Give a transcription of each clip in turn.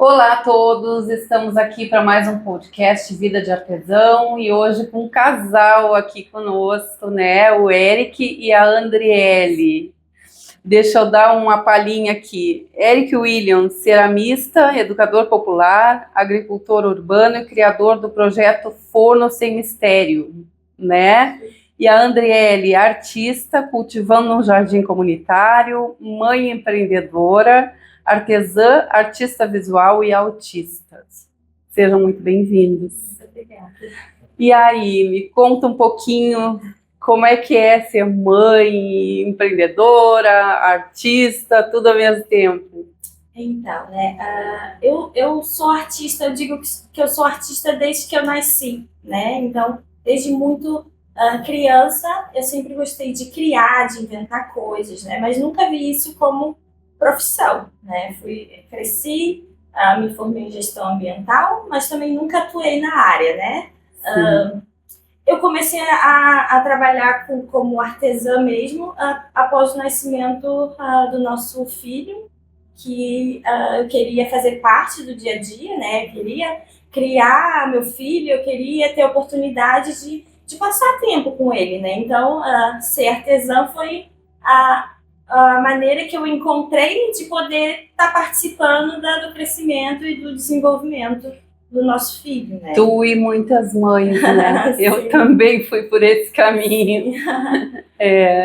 Olá a todos, estamos aqui para mais um podcast Vida de Artesão e hoje com um casal aqui conosco, né? O Eric e a Andriele. Deixa eu dar uma palhinha aqui. Eric Williams, ceramista, educador popular, agricultor urbano e criador do projeto Forno Sem Mistério, né? E a Andriele, artista, cultivando um jardim comunitário, mãe empreendedora, artesã, artista visual e autista. Sejam muito bem-vindos. Obrigada. E aí, me conta um pouquinho como é que é ser mãe, empreendedora, artista, tudo ao mesmo tempo. Então, né, eu sou artista, eu digo que eu sou artista desde que eu nasci, né? Então, desde muito criança, eu sempre gostei de criar, de inventar coisas, né? Mas nunca vi isso como profissão, né? Cresci, me formei em gestão ambiental, mas também nunca atuei na área, né? Eu comecei a trabalhar como artesã mesmo após o nascimento do nosso filho, que eu queria fazer parte do dia a dia, né? Eu queria criar meu filho, eu queria ter a oportunidade de passar tempo com ele, né? Então, ser artesã foi a maneira que eu encontrei de poder estar participando do crescimento e do desenvolvimento do nosso filho, né? Tu e muitas mães, né? Eu também fui por esse caminho.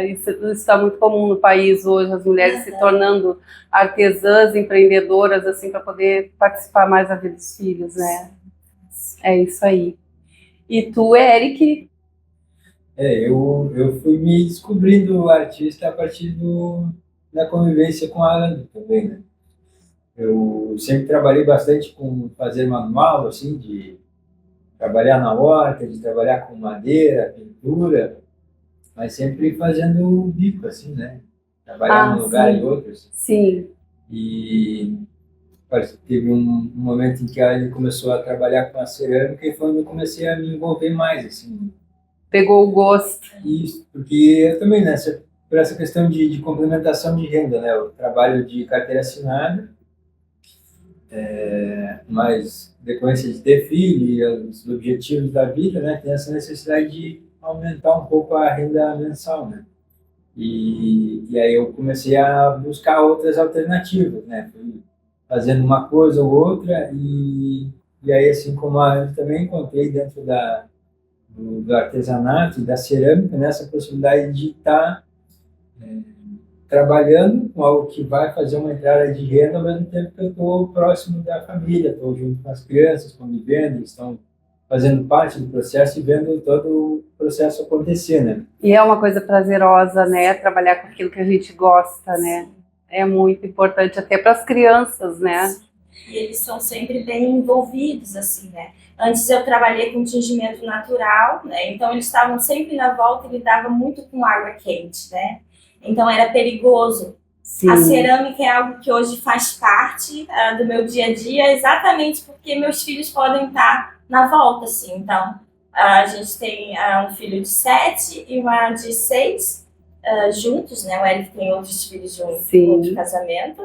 Isso está muito comum no país hoje, as mulheres se tornando artesãs, empreendedoras, assim, para poder participar mais da vida dos filhos, né? É isso aí. E tu, Eric? Eu fui me descobrindo artista a partir da convivência com a Ana também, né? Eu sempre trabalhei bastante com fazer manual, assim, de trabalhar na horta, de trabalhar com madeira, pintura, mas sempre fazendo bico, assim, né? Trabalhar num lugar e outro. Assim. Sim. E teve um momento em que a Ana começou a trabalhar com a cerâmica e foi onde eu comecei a me envolver mais, assim. Pegou o gosto. Isso, porque eu também, né, por essa questão de complementação de renda, né? Eu trabalho de carteira assinada, mas decorrência de ter filho e os objetivos da vida, né, tem essa necessidade de aumentar um pouco a renda mensal, né? E aí eu comecei a buscar outras alternativas, né? Fui fazendo uma coisa ou outra e aí, assim como a Ana também encontrei dentro do artesanato e da cerâmica, nessa possibilidade de estar trabalhando com algo que vai fazer uma entrada de renda ao mesmo tempo que eu estou próximo da família, estou junto com as crianças, convivendo, eles estão fazendo parte do processo e vendo todo o processo acontecer, né? E é uma coisa prazerosa, né? Trabalhar com aquilo que a gente gosta, né? É muito importante até para as crianças, né? E eles são sempre bem envolvidos, assim, né? Antes eu trabalhei com tingimento natural, né? Então eles estavam sempre na volta e lidavam muito com água quente, né? Então era perigoso. Sim. A cerâmica é algo que hoje faz parte do meu dia a dia, exatamente porque meus filhos podem estar na volta, assim. Então a gente tem um filho de 7 e uma de 6 juntos, né? O Eric tem outros filhos de outro casamento.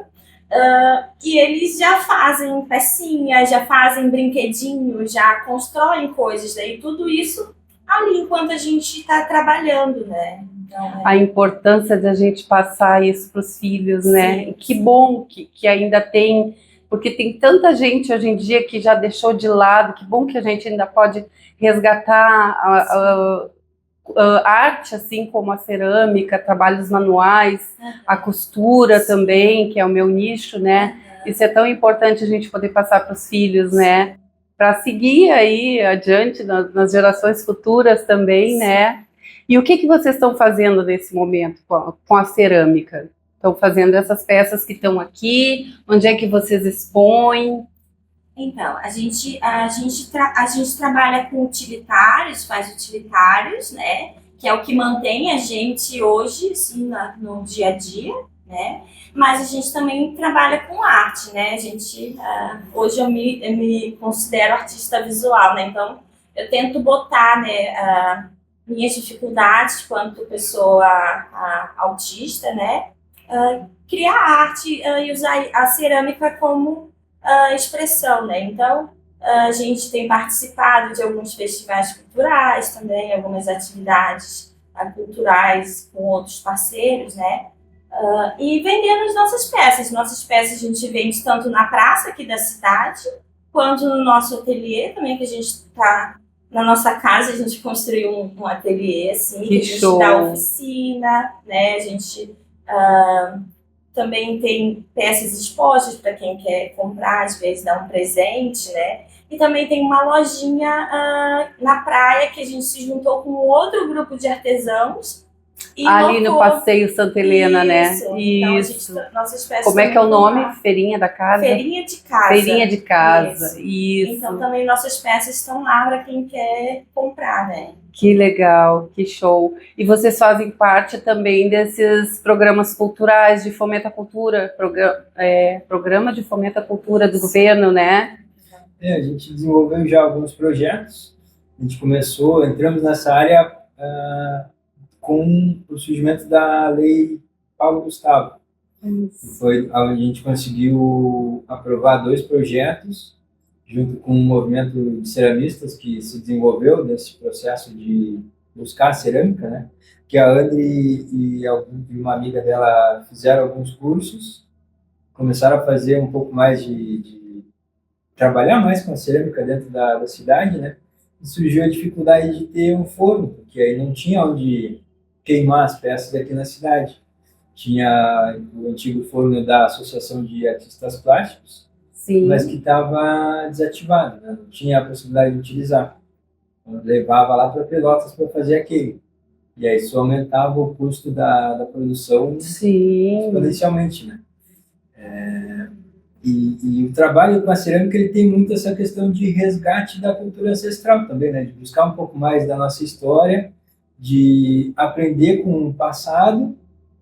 E eles já fazem pecinhas, já fazem brinquedinhos, já constroem coisas, daí tudo isso ali enquanto a gente está trabalhando, né? Então, a importância de a gente passar isso para os filhos, né? Sim. E que bom que ainda tem, porque tem tanta gente hoje em dia que já deixou de lado, que bom que a gente ainda pode resgatar a arte, assim como a cerâmica, trabalhos manuais, a costura também, que é o meu nicho, né? Isso é tão importante a gente poder passar para os filhos, né? Para seguir aí adiante nas gerações futuras também, né? E o que vocês estão fazendo nesse momento com a cerâmica? Estão fazendo essas peças que estão aqui? Onde é que vocês expõem? Então, a gente trabalha com utilitários, faz utilitários, né? Que é o que mantém a gente hoje, assim, no dia a dia, né? Mas a gente também trabalha com arte, né? A gente, hoje eu me considero artista visual, né? Então, eu tento botar, né, minhas dificuldades quanto pessoa autista, né? Criar arte e usar a cerâmica como expressão, né? Então, a gente tem participado de alguns festivais culturais também, algumas atividades culturais com outros parceiros, né? E vendendo as nossas peças. Nossas peças a gente vende tanto na praça aqui da cidade, quanto no nosso ateliê também, que a gente está na nossa casa, a gente construiu um ateliê, assim, que a gente show. dá oficina, né? A gente também tem peças expostas para quem quer comprar, às vezes dar um presente, né? E também tem uma lojinha na praia que a gente se juntou com outro grupo de artesãos. E Ali no Passeio Santa Helena, né? Então, Isso. nossas peças Como é que é o também nome? estão lá. Feirinha da Casa? Feirinha de Casa. Feirinha de Casa, isso. Então também nossas peças estão lá para quem quer comprar, né? Que legal, que show. E vocês fazem parte também desses programas culturais de fomento à cultura, programa de fomento à cultura do governo, né? A gente desenvolveu já alguns projetos. A gente entramos nessa área com o surgimento da Lei Paulo Gustavo. Foi onde a gente conseguiu aprovar 2 projetos, junto com um movimento de ceramistas que se desenvolveu nesse processo de buscar a cerâmica, né? Que a Andri e uma amiga dela fizeram alguns cursos, começaram a fazer um pouco mais de trabalhar mais com a cerâmica dentro da cidade, né? E surgiu a dificuldade de ter um forno, porque aí não tinha onde queimar as peças aqui na cidade. Tinha o antigo forno da Associação de Artistas Plásticos, Sim. mas que estava desativado, né? Não tinha a possibilidade de utilizar. Então, levava lá para Pelotas para fazer a queima. E aí isso aumentava o custo da produção exponencialmente, né? E o trabalho com a cerâmica ele tem muito essa questão de resgate da cultura ancestral também, né? De buscar um pouco mais da nossa história, de aprender com o passado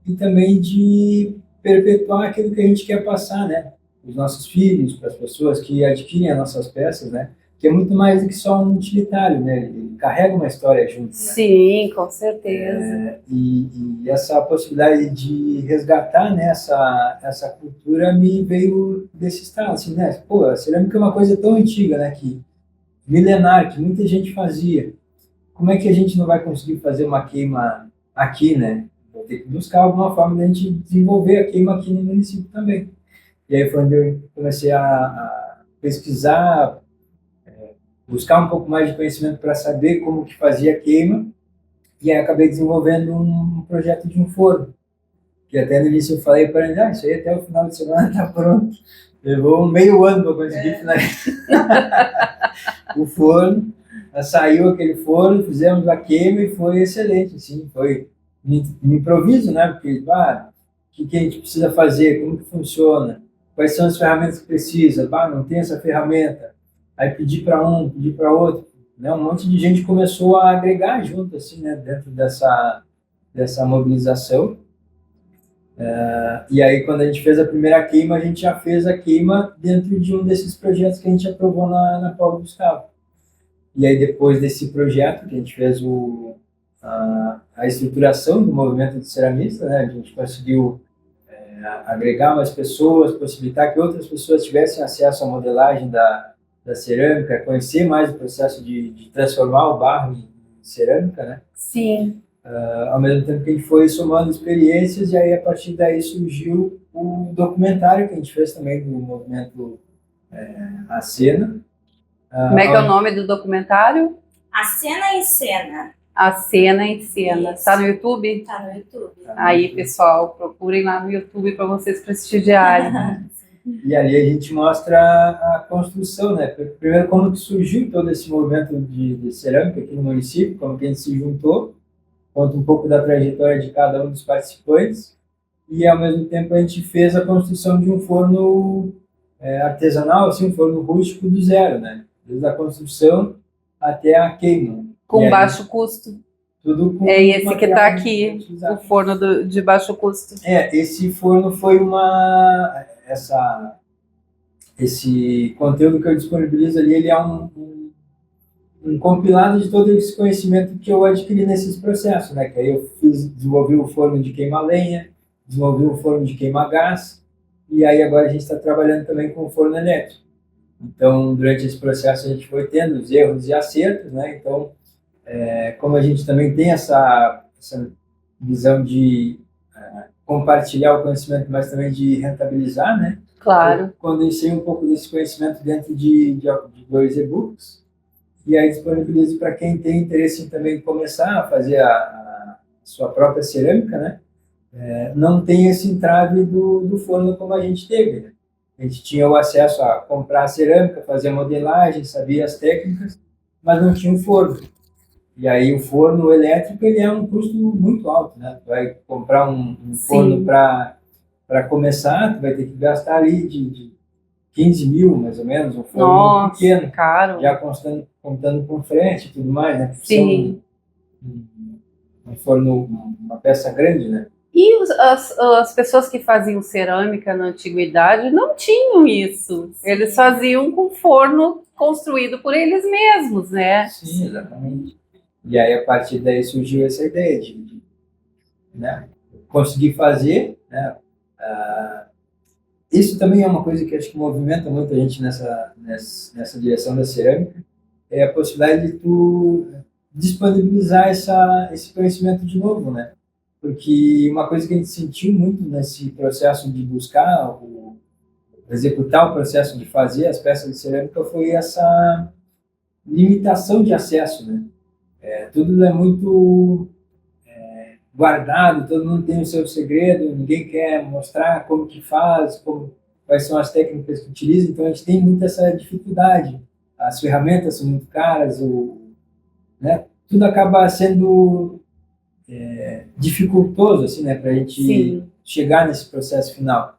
e também de perpetuar aquilo que a gente quer passar, né? Os nossos filhos, para as pessoas que adquirem as nossas peças, né? Que é muito mais do que só um utilitário, né? Ele carrega uma história junto, né? Sim, com certeza. E essa possibilidade de resgatar, né, essa cultura me veio desse estado, assim, né? Pô, a cerâmica é uma coisa tão antiga, né? Que milenar, que muita gente fazia. Como é que a gente não vai conseguir fazer uma queima aqui, né? Vou ter que buscar alguma forma de a gente desenvolver a queima aqui no município também. E aí foi onde eu comecei a pesquisar, buscar um pouco mais de conhecimento para saber como que fazia a queima, e aí acabei desenvolvendo um projeto de um forno, que até no início eu falei para ele, isso aí até o final de semana está pronto. Levou meio ano para conseguir finalizar o forno. Saiu aquele forno, fizemos a queima e foi excelente, assim, foi no improviso, né? Porque, o que a gente precisa fazer, como que funciona, quais são as ferramentas que precisa, não tem essa ferramenta, aí pedir para um, pedir para outro, né? Um monte de gente começou a agregar junto, assim, né? Dentro dessa mobilização. E aí, quando a gente fez a primeira queima, a gente já fez a queima dentro de um desses projetos que a gente aprovou na Paulo Gustavo. E aí, depois desse projeto, que a gente fez a estruturação do movimento de ceramistas, né? A gente conseguiu agregar mais pessoas, possibilitar que outras pessoas tivessem acesso à modelagem da cerâmica, conhecer mais o processo de transformar o barro em cerâmica, né? Sim. Ao mesmo tempo que a gente foi somando experiências, e aí a partir daí surgiu o documentário que a gente fez também do movimento A Cena. Como é que é o nome do documentário? A Cena em Cena. A Cena em Cena. Está no YouTube? Está no YouTube. Aí, pessoal, procurem lá no YouTube para vocês prestigiarem. E ali a gente mostra a construção, né? Primeiro, como que surgiu todo esse movimento de cerâmica aqui no município, como que a gente se juntou, conta um pouco da trajetória de cada um dos participantes, e ao mesmo tempo a gente fez a construção de um forno artesanal, assim, um forno rústico do zero, né? Desde a construção até a queima. Com baixo custo. Tudo com esse que está aqui, o forno de baixo custo. Esse forno foi esse conteúdo que eu disponibilizo ali, ele é um compilado de todo esse conhecimento que eu adquiri nesses processos, né? Que aí eu desenvolvi o forno de queima-lenha, desenvolvi o forno de queima-gás, e aí agora a gente está trabalhando também com o forno elétrico. Então, durante esse processo, a gente foi tendo os erros e acertos, né? Então, como a gente também tem essa visão de compartilhar o conhecimento, mas também de rentabilizar, né? Claro. Eu condensei um pouco desse conhecimento dentro de 2 e-books, e aí disponibilizo para quem tem interesse em também começar a fazer a sua própria cerâmica, né? Não tem esse entrave do forno como a gente teve, né? A gente tinha o acesso a comprar a cerâmica, fazer a modelagem, sabia as técnicas, mas não tinha um forno. E aí o forno elétrico, ele é um custo muito alto, né? Tu vai comprar um forno para começar, tu vai ter que gastar ali de 15 mil, mais ou menos, um forno pequeno, caro. já contando com frete e tudo mais, né? Sim. Um forno, uma peça grande, né? E as pessoas que faziam cerâmica na antiguidade não tinham isso. Eles faziam com forno construído por eles mesmos, né? Sim, exatamente. E aí, a partir daí, surgiu essa ideia de né, conseguir fazer, né? Isso também é uma coisa que acho que movimenta muito a gente nessa direção da cerâmica, é a possibilidade de tu disponibilizar esse conhecimento de novo, né? Porque uma coisa que a gente sentiu muito nesse processo de buscar, executar o processo de fazer as peças de cerâmica foi essa limitação de acesso, né? Tudo é muito guardado, todo mundo tem o seu segredo, ninguém quer mostrar como que faz, quais são as técnicas que utiliza, então a gente tem muita essa dificuldade. As ferramentas são muito caras, né? Tudo acaba sendo dificultoso assim, né, para a gente chegar nesse processo final.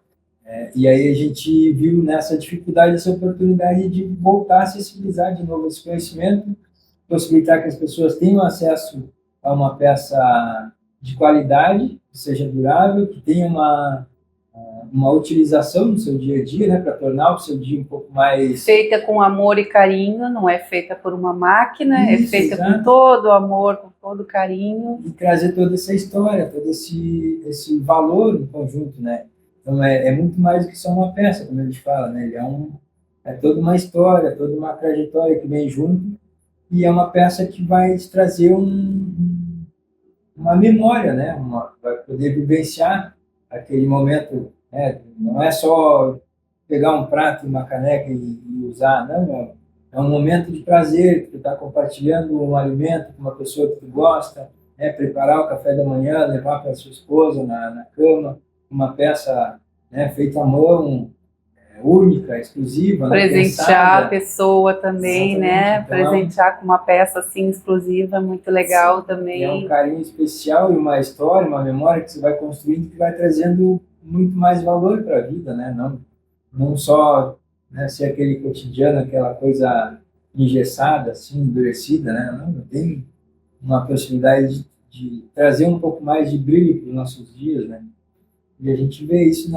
E aí a gente viu nessa dificuldade essa oportunidade de voltar a sensibilizar de novo esse conhecimento, possibilitar que as pessoas tenham acesso a uma peça de qualidade, que seja durável, que tenha uma utilização no seu dia a dia, né, para tornar o seu dia um pouco mais... Feita com amor e carinho, não é feita por uma máquina, Isso, é feita exato. com todo amor, com todo carinho. E trazer toda essa história, todo esse valor no conjunto, né? Então é muito mais do que só uma peça, como a gente fala, né? Ele é toda uma história, toda uma trajetória que vem junto, e é uma peça que vai te trazer uma memória, né? Vai poder vivenciar aquele momento, né? Não é só pegar um prato e uma caneca e usar, não. É um momento de prazer, que tu está compartilhando um alimento com uma pessoa que tu gosta, né? Preparar o café da manhã, levar para a sua esposa na cama, uma peça, né, feita à mão, única, exclusiva, presentear a pessoa também, né? Então, presentear com uma peça assim exclusiva, muito legal também. É um carinho especial e uma história, uma memória que você vai construindo que vai trazendo muito mais valor para a vida, né? Não só, né, ser aquele cotidiano, aquela coisa engessada, assim, endurecida, né? Não, tem uma possibilidade de trazer um pouco mais de brilho para os nossos dias, né? E a gente vê isso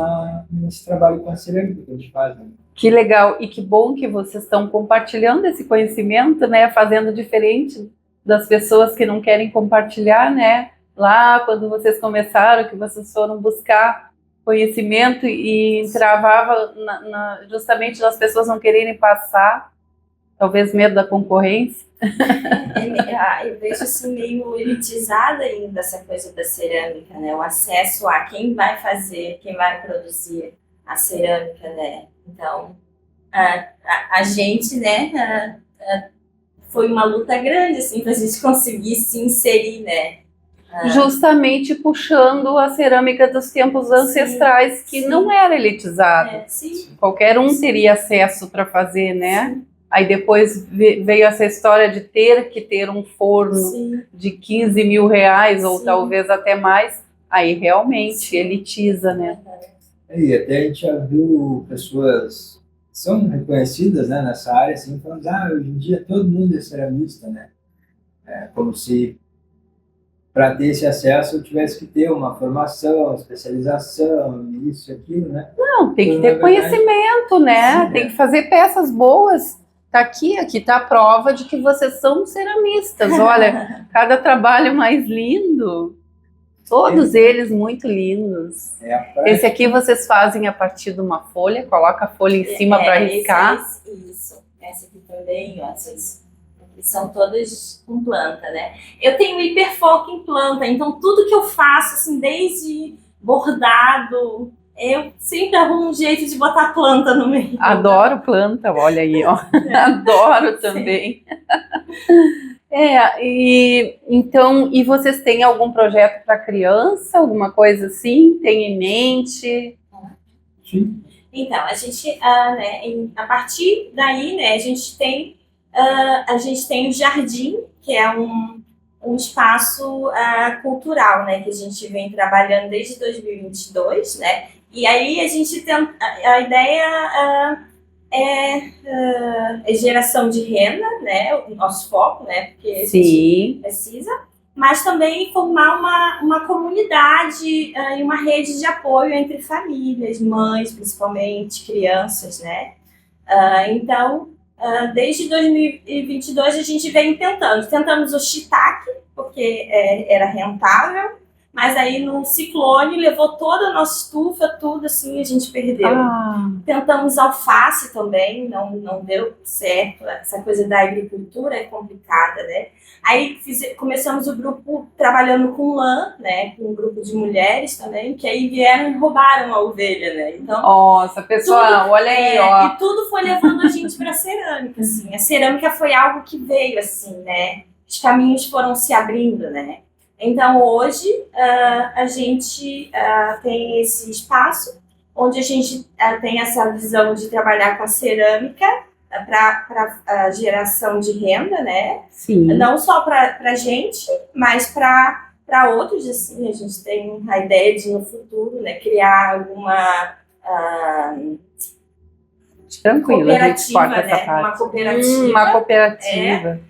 nesse trabalho com a cerâmica que a gente faz, né? Que legal, e que bom que vocês estão compartilhando esse conhecimento, né? Fazendo diferente das pessoas que não querem compartilhar, né? Lá, quando vocês começaram, que vocês foram buscar conhecimento e travava justamente das pessoas não quererem passar, talvez medo da concorrência. Eu vejo assim meio elitizada ainda essa coisa da cerâmica, né? O acesso a quem vai fazer, quem vai produzir a cerâmica, né? Então, a gente, né, foi uma luta grande, assim, para a gente conseguir se inserir, né? Justamente puxando a cerâmica dos tempos ancestrais, que não era elitizada. Qualquer um teria acesso para fazer, né? Sim. Aí depois veio essa história de ter que ter um forno de 15 mil reais, ou talvez até mais. Aí realmente elitiza, né? E até a gente já viu pessoas que são reconhecidas, né, nessa área, assim, falando, hoje em dia todo mundo é ceramista, né? Como se para ter esse acesso eu tivesse que ter uma formação, especialização, isso e aquilo, né? Não, tem que ter conhecimento, né? Sim, tem que fazer peças boas. Tá aqui tá a prova de que vocês são ceramistas. Olha, cada trabalho mais lindo. Todos eles muito lindos. É a prática. Esse aqui vocês fazem a partir de uma folha, coloca a folha em cima para riscar. Isso. Essa aqui também, ó, essas aqui são todas com planta, né? Eu tenho hiperfoco em planta, então tudo que eu faço, assim, desde bordado, eu sempre arrumo um jeito de botar planta no meio. Adoro planta, olha aí, ó. Adoro também. Então, e vocês têm algum projeto para criança, alguma coisa assim? Tem em mente? Sim. Então, a gente, a partir daí, né, a gente tem o jardim, que é um espaço cultural, né, que a gente vem trabalhando desde 2022, né, e aí a gente tem a ideia é geração de renda, né, o nosso foco, né, porque a gente precisa, mas também formar uma comunidade e uma rede de apoio entre famílias, mães, principalmente, crianças, né. Então, desde 2022 a gente vem tentamos o shiitake, porque era rentável, mas aí no ciclone levou toda a nossa estufa, tudo assim, a gente perdeu. Tentamos alface também, não deu certo, essa coisa da agricultura é complicada, né? Aí começamos o grupo trabalhando com lã, né, com um grupo de mulheres também, que aí vieram e roubaram a ovelha, né? Então, nossa, pessoal, olha aí, ó. E tudo foi levando a gente para cerâmica, assim. A cerâmica foi algo que veio, assim, né? Os caminhos foram se abrindo, né? Então, hoje, a gente tem esse espaço onde a gente tem essa visão de trabalhar com a cerâmica para geração de renda, né? Sim. Não só para a gente, mas para outros, assim. A gente tem a ideia de, no futuro, né, criar alguma Tranquilo, a gente cooperativa, corta essa né? parte. Uma cooperativa. Uma cooperativa.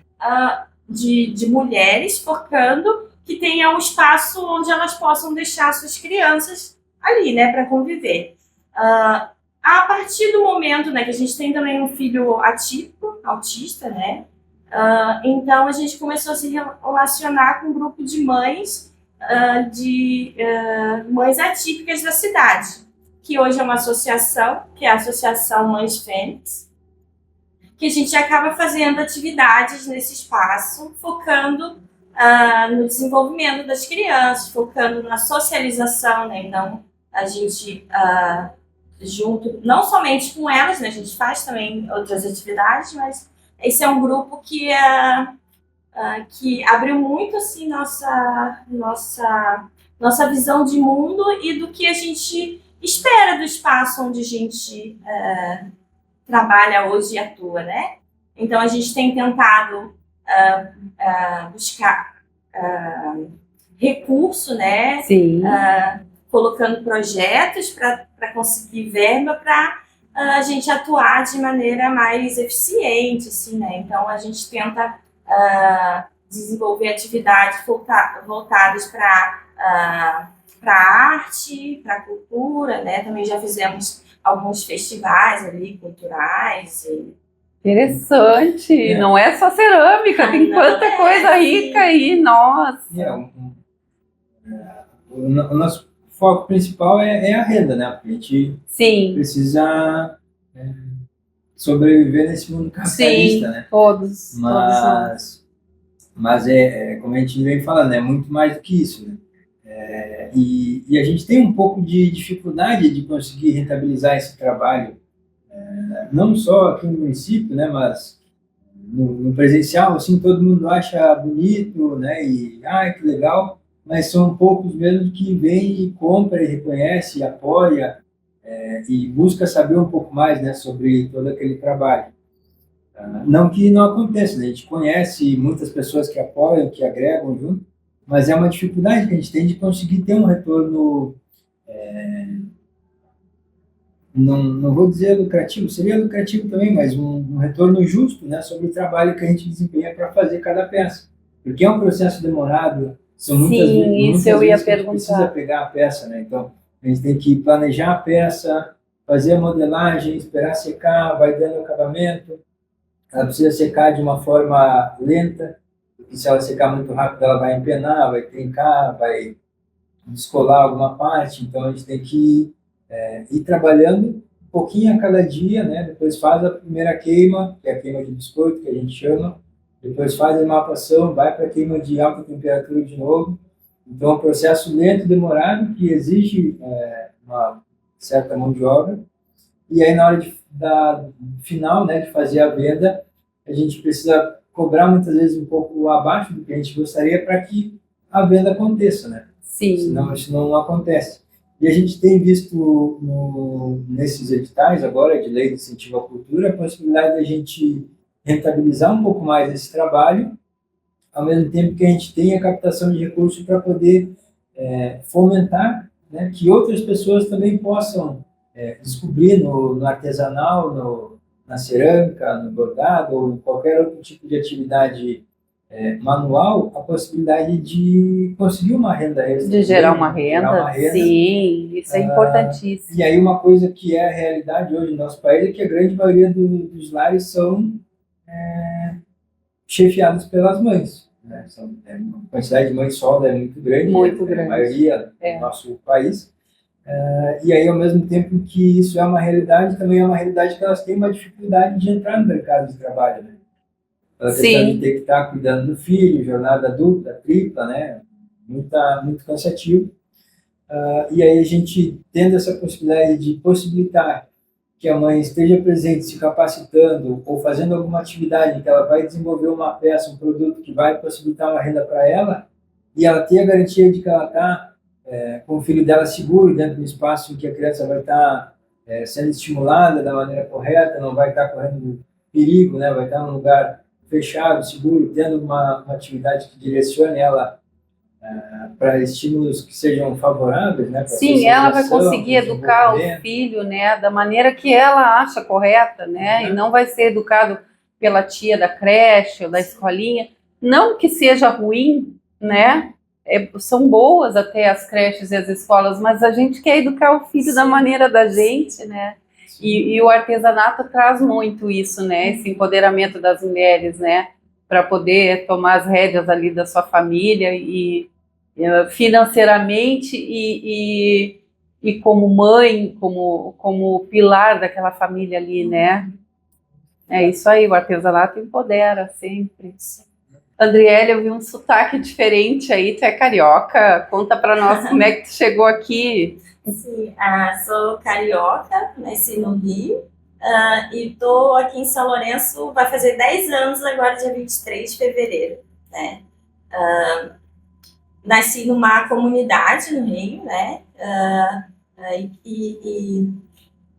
De mulheres focando que tenha um espaço onde elas possam deixar suas crianças ali, né, para conviver. A partir do momento, né, que a gente tem também um filho atípico, autista, né, então a gente começou a se relacionar com um grupo de mães, mães atípicas da cidade, que hoje é uma associação, que é a Associação Mães Fênix, que a gente acaba fazendo atividades nesse espaço, focando no desenvolvimento das crianças, focando na socialização, né? Então, a gente, junto, não somente com elas, né? A gente faz também outras atividades, mas esse é um grupo que abriu muito, assim, nossa visão de mundo e do que a gente espera do espaço onde a gente trabalha hoje e atua, né? Então, a gente tem tentado buscar recurso, né? Sim. Colocando projetos para conseguir verba para a gente atuar de maneira mais eficiente, assim, né? Então, a gente tenta desenvolver atividades voltadas para arte, para cultura, né? Também já fizemos alguns festivais ali culturais. Interessante, não é só cerâmica, tem quanta coisa rica aí, nossa. O nosso foco principal é a renda, né? Porque a gente precisa sobreviver nesse mundo capitalista, né? Todos. Mas como a gente vem falando, é muito mais do que isso, né? E a gente tem um pouco de dificuldade de conseguir rentabilizar esse trabalho, não só aqui no município, né, mas no presencial, assim, todo mundo acha bonito, né, e que legal, mas são poucos mesmo que vêm e compra e reconhece, e apoia, e busca saber um pouco mais, né, sobre todo aquele trabalho. Não que não aconteça, né? A gente conhece muitas pessoas que apoiam, que agregam junto, mas é uma dificuldade que a gente tem de conseguir ter um retorno, não vou dizer lucrativo, seria lucrativo também, mas um retorno justo, né, sobre o trabalho que a gente desempenha para fazer cada peça. Porque é um processo demorado, são muitas vezes eu ia que a gente perguntar. precisa pegar a peça, né? Então, a gente tem que planejar a peça, fazer a modelagem, esperar secar, vai dando acabamento. Ela precisa secar de uma forma lenta, porque se ela secar muito rápido, ela vai empenar, vai trincar, vai descolar alguma parte, então a gente tem que ir trabalhando um pouquinho a cada dia, né? Depois faz a primeira queima, que é a queima de biscoito, que a gente chama, depois faz a emapação, vai para a queima de alta temperatura de novo. Então é um processo lento, demorado, que exige uma certa mão de obra. E aí, na hora final, né, de fazer a venda, a gente precisa cobrar muitas vezes um pouco abaixo do que a gente gostaria para que a venda aconteça, né? Sim. Senão não acontece. E a gente tem visto nesses editais agora de lei de incentivo à cultura a possibilidade de a gente rentabilizar um pouco mais esse trabalho, ao mesmo tempo que a gente tem a captação de recursos para poder fomentar, né, que outras pessoas também possam descobrir no artesanal, na cerâmica, no bordado ou em qualquer outro tipo de atividade manual, a possibilidade de conseguir uma renda extra. De gerar uma renda, sim, isso é importantíssimo. E aí uma coisa que é a realidade hoje no nosso país é que a grande maioria dos lares são chefiados pelas mães. Né? A quantidade de mães solo é muito grande, a maioria do nosso país. E aí, ao mesmo tempo que isso é uma realidade, também é uma realidade que elas têm uma dificuldade de entrar no mercado de trabalho, né? Ela tem de ter que estar cuidando do filho, jornada dupla, tripla, né? Muito cansativo. E aí a gente tendo essa possibilidade de possibilitar que a mãe esteja presente, se capacitando ou fazendo alguma atividade que ela vai desenvolver uma peça, um produto que vai possibilitar uma renda para ela, e ela ter a garantia de que ela está com o filho dela seguro, dentro do espaço em que a criança vai estar sendo estimulada da maneira correta, não vai estar correndo perigo, né? Vai estar num lugar fechado, seguro, tendo uma atividade que direcione ela para estímulos que sejam favoráveis, né? Sim, ela vai conseguir educar o filho, né, da maneira que ela acha correta, né? E não vai ser educado pela tia da creche ou da escolinha. Não que seja ruim, né? São boas até as creches e as escolas, mas a gente quer educar o filho da maneira da gente, né? E o artesanato traz muito isso, né? Esse empoderamento das mulheres, né? Para poder tomar as rédeas ali da sua família e financeiramente e como mãe, como pilar daquela família ali, né? É isso aí, o artesanato empodera sempre. Andriele, eu vi um sotaque diferente aí, tu é carioca, conta para nós como é que tu chegou aqui. Sim, sou carioca, nasci no Rio, e tô aqui em São Lourenço, vai fazer 10 anos agora, dia 23 de fevereiro, né? Nasci numa comunidade no Rio, né? E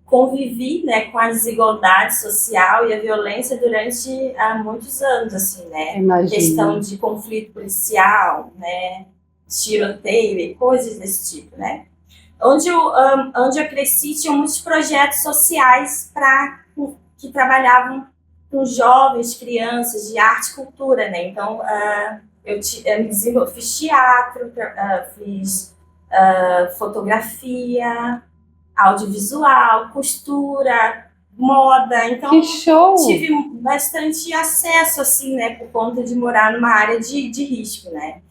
convivi, né, com a desigualdade social e a violência durante muitos anos, assim, né? Imagina. Questão de conflito policial, né? Tiroteio e coisas desse tipo, né? Onde eu cresci, tinha muitos projetos sociais que trabalhavam com jovens, crianças, de arte e cultura, né? Então, eu fiz teatro, fiz fotografia, audiovisual, costura, moda. Então, que show! Tive bastante acesso, assim, né? Por conta de morar numa área de risco, né?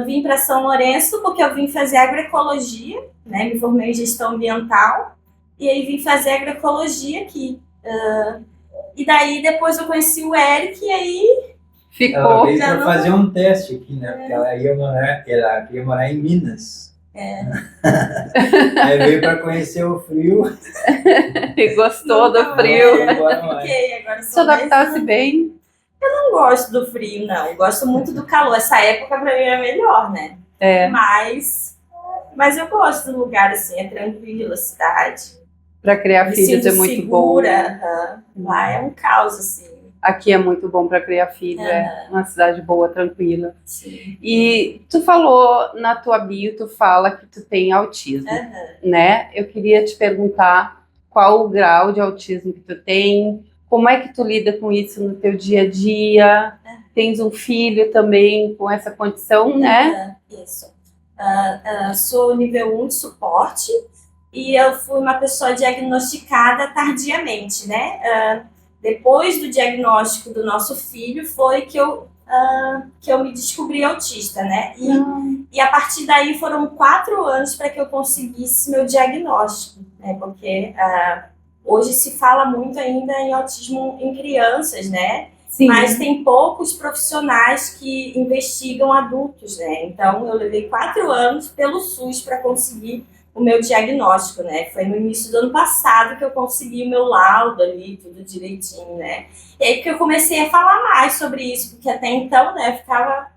Vim para São Lourenço porque eu vim fazer agroecologia, né? Me formei em gestão ambiental e aí vim fazer agroecologia aqui. E daí depois eu conheci o Eric e aí ficou. Ela veio para fazer um teste aqui, né? Porque ela ia morar em Minas. Aí veio para conhecer o frio. E gostou do frio. Agora se adaptasse bem. Eu não gosto do frio, não. Eu gosto muito do calor. Essa época para mim é melhor, né? Mas eu gosto do lugar, assim, é tranquilo, a cidade. Para criar filhos é muito segura, bom. Lá é um caos, assim. Aqui é muito bom para criar filho, é uma cidade boa, tranquila. Sim. E tu falou na tua bio, tu fala que tu tem autismo, né? Eu queria te perguntar qual o grau de autismo que tu tem, como é que tu lida com isso no teu dia a dia? Tens um filho também com essa condição, né? Isso. Sou nível 1 de suporte e eu fui uma pessoa diagnosticada tardiamente, né? Depois do diagnóstico do nosso filho foi que eu me descobri autista, né? E a partir daí foram 4 anos para que eu conseguisse meu diagnóstico, né? Porque hoje se fala muito ainda em autismo em crianças, né? Sim. Mas tem poucos profissionais que investigam adultos, né? Então eu levei 4 anos pelo SUS para conseguir o meu diagnóstico, né? Foi no início do ano passado que eu consegui o meu laudo ali, tudo direitinho, né? E aí que eu comecei a falar mais sobre isso, porque até então, né, eu ficava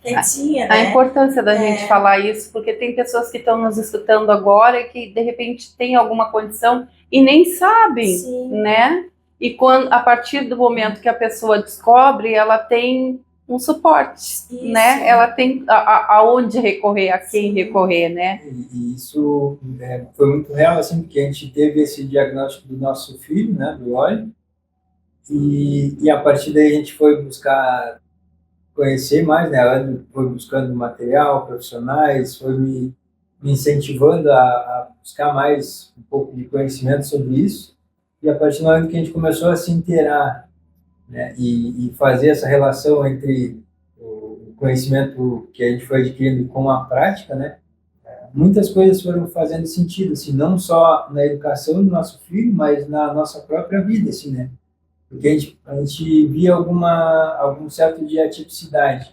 quietinha, A né? importância da gente falar isso, porque tem pessoas que estão nos escutando agora e que de repente têm alguma condição e nem sabem, Sim. né? E quando, a partir do momento que a pessoa descobre, ela tem um suporte, Isso. né? Ela tem aonde recorrer, a quem recorrer, né? E isso foi muito real, assim, porque a gente teve esse diagnóstico do nosso filho, né, do Oli, e a partir daí a gente foi buscar conhecer mais, né? Ela foi buscando material, profissionais, foi me incentivando a buscar mais um pouco de conhecimento sobre isso. E a partir do momento que a gente começou a se inteirar, né, e fazer essa relação entre o conhecimento que a gente foi adquirindo com a prática, né, muitas coisas foram fazendo sentido, assim, não só na educação do nosso filho, mas na nossa própria vida, assim, né? Porque a gente via algum certo de atipicidade.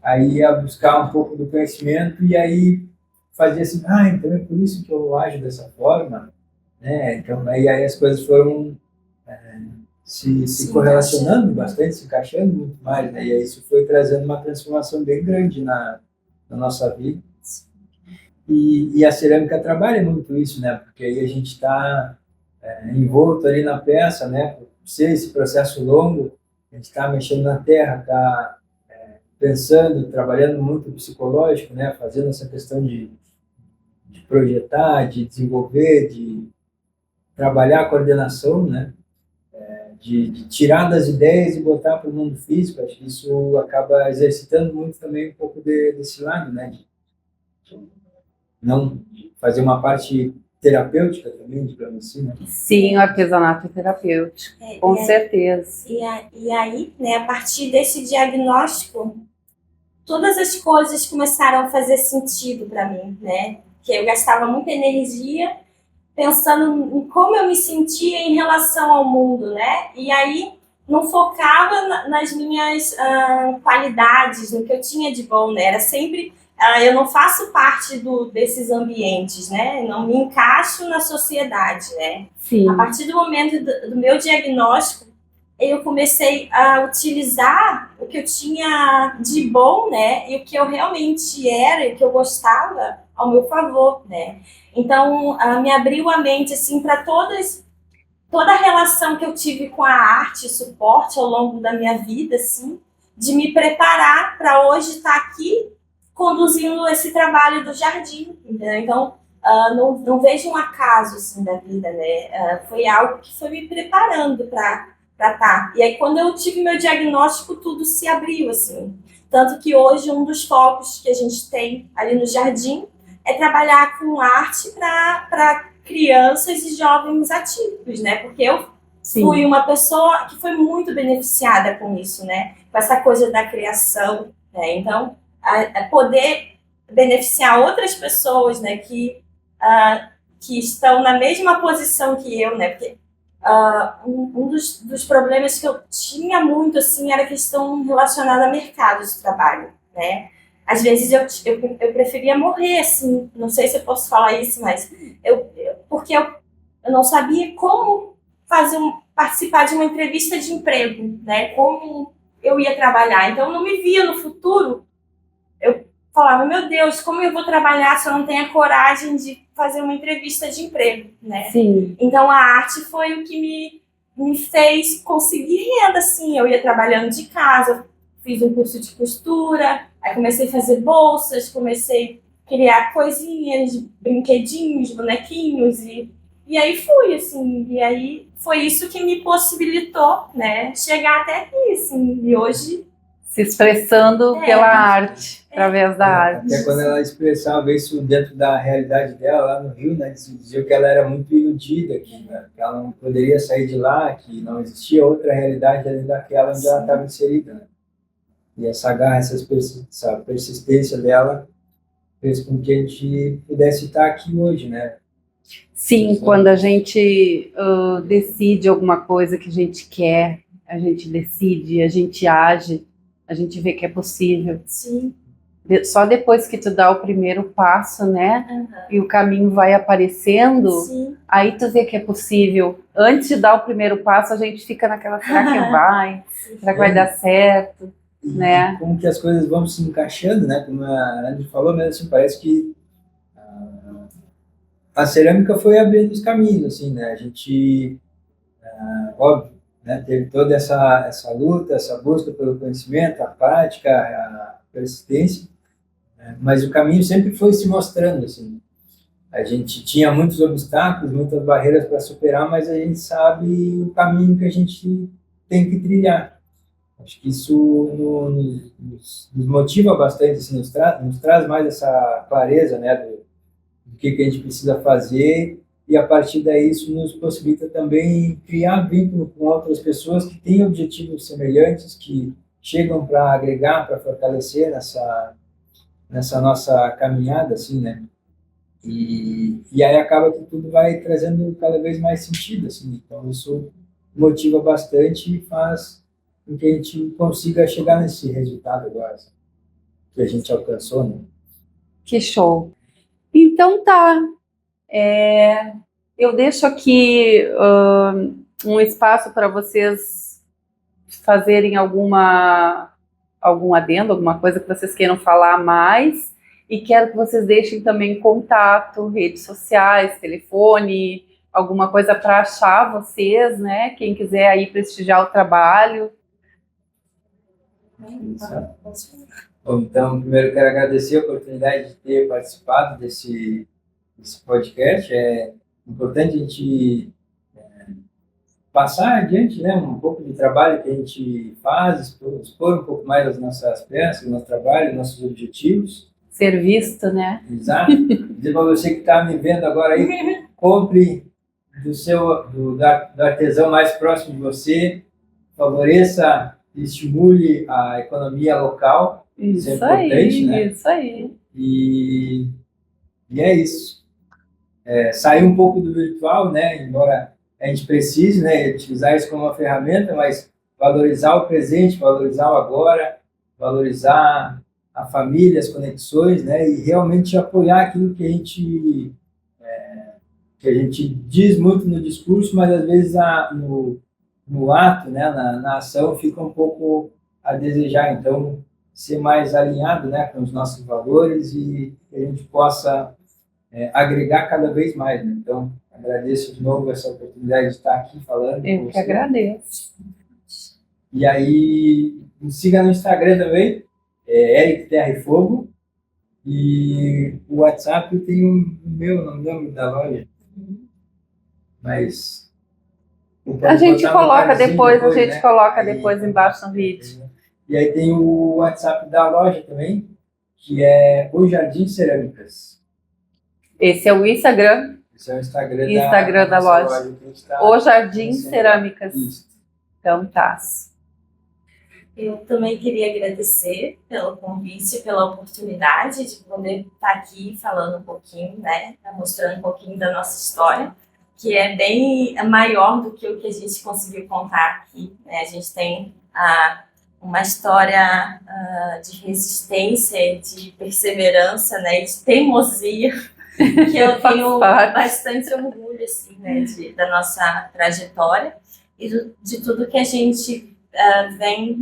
Aí ia buscar um pouco do conhecimento e aí fazia assim, então é por isso que eu ajo dessa forma, né? Então aí as coisas foram se correlacionando bastante, se encaixando muito mais, né? E aí isso foi trazendo uma transformação bem grande na nossa vida. E a cerâmica trabalha muito isso, né? Porque aí a gente está envolto ali na peça, né? Por ser esse processo longo, a gente está mexendo na terra, está pensando, trabalhando muito o psicológico, né? Fazendo essa questão de projetar, de desenvolver, de trabalhar a coordenação, né? De tirar das ideias e botar para o mundo físico. Acho que isso acaba exercitando muito também um pouco desse lado, né? De não fazer uma parte terapêutica também, digamos assim, né? Sim, o artesanato é terapêutico, com certeza. E aí, né, a partir desse diagnóstico, todas as coisas começaram a fazer sentido para mim, né? Que eu gastava muita energia pensando em como eu me sentia em relação ao mundo, né? E aí não focava nas minhas qualidades, no que eu tinha de bom, né? Era sempre eu não faço parte desses ambientes, né? Não me encaixo na sociedade, né? Sim. A partir do momento do meu diagnóstico, eu comecei a utilizar o que eu tinha de bom, né? E o que eu realmente era e o que eu gostava ao meu favor, né? Então, me abriu a mente, assim, para toda a relação que eu tive com a arte e suporte ao longo da minha vida, assim, de me preparar para hoje estar aqui conduzindo esse trabalho do jardim, entendeu? Então, não vejo um acaso, assim, da vida, né? Foi algo que foi me preparando para estar. E aí, quando eu tive meu diagnóstico, tudo se abriu, assim. Tanto que hoje um dos focos que a gente tem ali no jardim é trabalhar com arte para crianças e jovens atípicos, né? Porque eu fui uma pessoa que foi muito beneficiada com isso, né? Com essa coisa da criação, né? Então, poder beneficiar outras pessoas, né? Que estão na mesma posição que eu, né? Porque um dos problemas que eu tinha muito, assim, era a questão relacionada a mercado de trabalho, né? Às vezes eu preferia morrer, assim, não sei se eu posso falar isso, mas porque eu não sabia como participar de uma entrevista de emprego, né? Como eu ia trabalhar. Então, eu não me via no futuro. Eu falava, meu Deus, como eu vou trabalhar se eu não tenho a coragem de fazer uma entrevista de emprego, né? Sim. Então, a arte foi o que me fez conseguir renda, assim. Eu ia trabalhando de casa, fiz um curso de costura, aí comecei a fazer bolsas, comecei a criar coisinhas, brinquedinhos, bonequinhos, e aí fui, assim, e aí foi isso que me possibilitou, né, chegar até aqui, assim, e hoje... Se expressando pela arte, através da arte. Até quando ela expressava isso dentro da realidade dela, lá no Rio, né, dizia que ela era muito iludida, que ela não poderia sair de lá, que não existia outra realidade além daquela onde ela estava inserida, né? E essa garra, essa persistência dela fez com que a gente pudesse estar aqui hoje, né? Sim, quando a gente decide alguma coisa que a gente quer, a gente decide, a gente age, a gente vê que é possível. Sim. Só depois que tu dá o primeiro passo, né? Uhum. E o caminho vai aparecendo, Sim. aí tu vê que é possível. Antes de dar o primeiro passo, a gente fica naquela, será que vai? Será que vai dar certo? Né? E como que as coisas vão se encaixando, né? Como a Andy falou, mas assim, parece que a cerâmica foi abrindo os caminhos, assim, né? A gente, óbvio, né, teve toda essa luta, essa busca pelo conhecimento, a prática, a persistência, né? Mas o caminho sempre foi se mostrando, assim. A gente tinha muitos obstáculos, muitas barreiras para superar, mas a gente sabe o caminho que a gente tem que trilhar. Acho que isso nos motiva bastante, assim, nos traz mais essa clareza, né, do que a gente precisa fazer, e a partir daí isso nos possibilita também criar vínculo com outras pessoas que têm objetivos semelhantes, que chegam para agregar, para fortalecer nessa nossa caminhada, assim, né? E aí acaba que tudo vai trazendo cada vez mais sentido, assim. Então isso motiva bastante e faz com que a gente consiga chegar nesse resultado agora, assim, que a gente alcançou, né? Que show! Então tá, eu deixo aqui um espaço para vocês fazerem algum adendo, alguma coisa que vocês queiram falar mais, e quero que vocês deixem também contato, redes sociais, telefone, alguma coisa para achar vocês, né? Quem quiser aí prestigiar o trabalho. Bom, então, primeiro quero agradecer a oportunidade de ter participado desse podcast. É importante a gente passar adiante, né, um pouco do trabalho que a gente faz, expor um pouco mais as nossas peças, nosso trabalho, nossos objetivos. Ser visto, né? Exato. Dizer para você que está me vendo agora aí, compre do artesão mais próximo de você, favoreça e estimule a economia local. Isso é importante, né? Isso aí. E é isso. Sair um pouco do virtual, né? Embora a gente precise, né, utilizar isso como uma ferramenta, mas valorizar o presente, valorizar o agora, valorizar a família, as conexões, né? E realmente apoiar aquilo que a gente diz muito no discurso, mas às vezes no ato, né, na ação, fica um pouco a desejar. Então, ser mais alinhado, né, com os nossos valores e que a gente possa agregar cada vez mais, né? Então, agradeço de novo essa oportunidade de estar aqui falando. Eu que agradeço. E aí, me siga no Instagram também, Eric Terra e Fogo, e o WhatsApp tem o meu, não lembro da loja, mas a gente coloca depois, né? Coloca aí, depois embaixo no vídeo. E aí tem o WhatsApp da loja também, que é o Jardim Cerâmicas. Esse é o Instagram. Esse é o Instagram da loja. O Jardim Cerâmicas. Isso. Então tá. Eu também queria agradecer pelo convite, pela oportunidade de poder estar aqui falando um pouquinho, né, mostrando um pouquinho da nossa história, que é bem maior do que o que a gente conseguiu contar aqui, né? A gente tem uma história de resistência, de perseverança, né, de teimosia, que eu tenho bastante orgulho, assim, né, da nossa trajetória e de tudo que a gente vem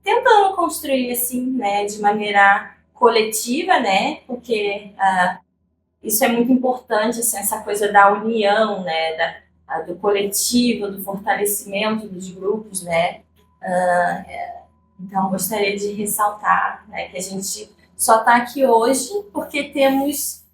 tentando construir, assim, né, de maneira coletiva, né, porque isso é muito importante, assim, essa coisa da união, né, do coletivo, do fortalecimento dos grupos, né. Então, gostaria de ressaltar, né, que a gente só está aqui hoje porque temos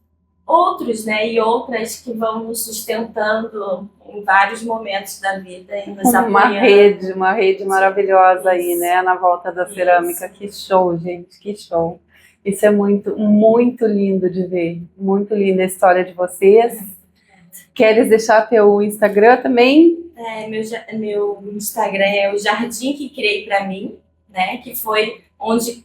outros, né, e outras que vão nos sustentando em vários momentos da vida e nos apoiando. Uma rede maravilhosa aí, né, na volta da cerâmica. Que show, gente, que show. Isso é muito, muito lindo de ver. Muito linda a história de vocês. Queres deixar teu Instagram também? Meu Instagram é o Jardim que Criei Pra Mim, né? Que foi onde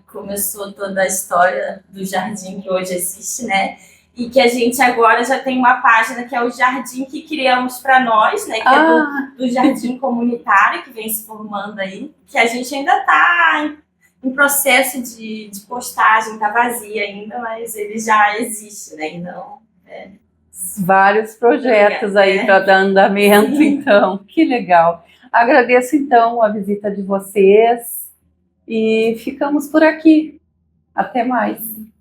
começou toda a história do jardim que hoje existe, né? E que a gente agora já tem uma página que é o Jardim que criamos para nós, né? Que é do Jardim Comunitário, que vem se formando aí, que a gente ainda está em processo de postagem, tá vazia ainda, mas ele já existe, né? Então, vários projetos aí para dar andamento, Sim. então, que legal. Agradeço então a visita de vocês e ficamos por aqui. Até mais.